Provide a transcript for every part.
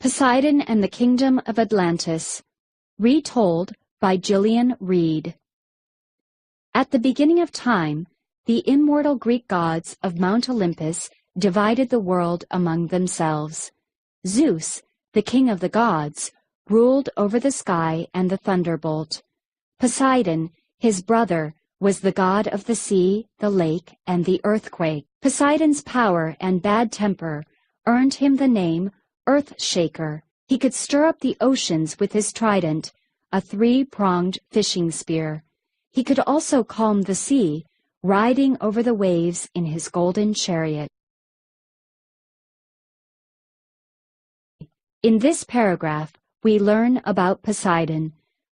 Poseidon and the Kingdom of Atlantis, retold by Gillian Reed. At the beginning of time, the immortal Greek gods of Mount Olympus divided the world among themselves. Zeus, the king of the gods, ruled over the sky and the thunderbolt. Poseidon, his brother, was the god of the sea, the lake, and the earthquake. Poseidon's power and bad temper earned him the name Earth-shaker. He could stir up the oceans with his trident, a three-pronged fishing spear. He could also calm the sea, riding over the waves in his golden chariot. In this paragraph, we learn about Poseidon.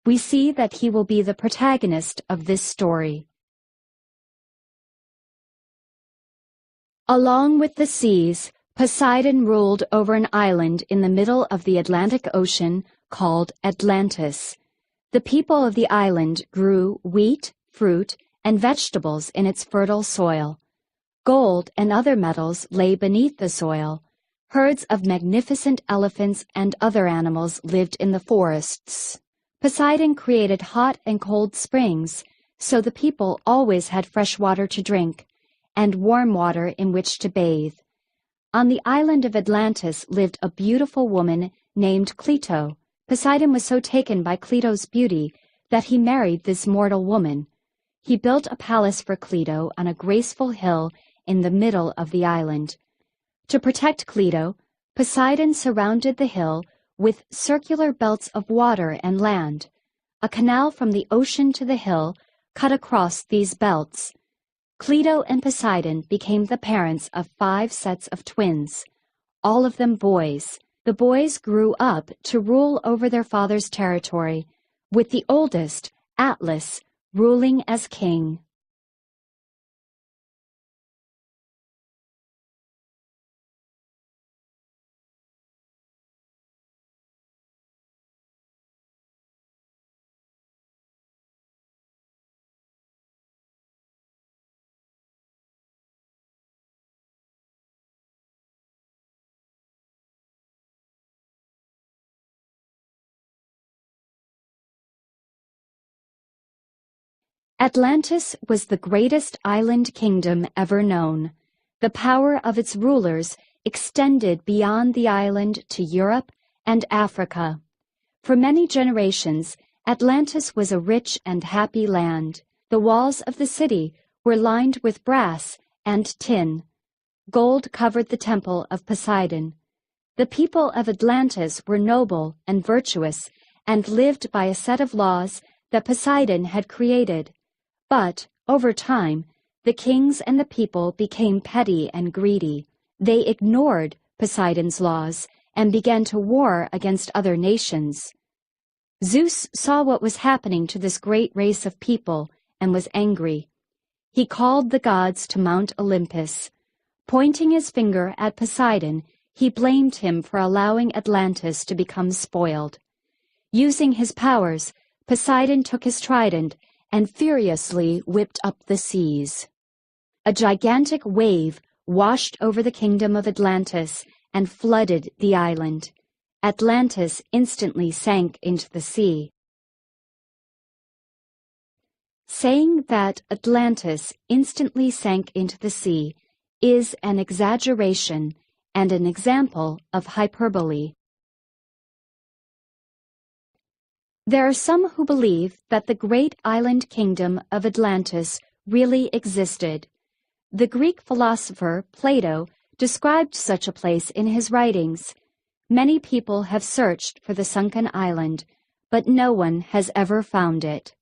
We see that he will be the protagonist of this story. Along with the seas, Poseidon ruled over an island in the middle of the Atlantic Ocean called Atlantis. The people of the island grew wheat, fruit, and vegetables in its fertile soil. Gold and other metals lay beneath the soil. Herds of magnificent elephants and other animals lived in the forests. Poseidon created hot and cold springs, so the people always had fresh water to drink and warm water in which to bathe. On the island of Atlantis lived a beautiful woman named Cleito. Poseidon was so taken by Cleito's beauty that he married this mortal woman. He built a palace for Cleito on a graceful hill in the middle of the island. To protect Cleito, Poseidon surrounded the hill with circular belts of water and land. A canal from the ocean to the hill cut across these belts. Cleito and Poseidon became the parents of 5 sets of twins, all of them boys. The boys grew up to rule over their father's territory, with the oldest, Atlas, ruling as king. Atlantis was the greatest island kingdom ever known. The power of its rulers extended beyond the island to Europe and Africa. For many generations, Atlantis was a rich and happy land. The walls of the city were lined with brass and tin. Gold covered the temple of Poseidon. The people of Atlantis were noble and virtuous and lived by a set of laws that Poseidon had created. But, over time, the kings and the people became petty and greedy. They ignored Poseidon's laws and began to war against other nations. Zeus saw what was happening to this great race of people and was angry. He called the gods to Mount Olympus. Pointing his finger at Poseidon, he blamed him for allowing Atlantis to become spoiled. Using his powers, Poseidon took his trident and furiously whipped up the seas. A gigantic wave washed over the kingdom of Atlantis and flooded the island. Atlantis instantly sank into the sea. Saying that Atlantis instantly sank into the sea is an exaggeration and an example of hyperbole. There are some who believe that the great island kingdom of Atlantis really existed. The Greek philosopher Plato described such a place in his writings. Many people have searched for the sunken island, but no one has ever found it.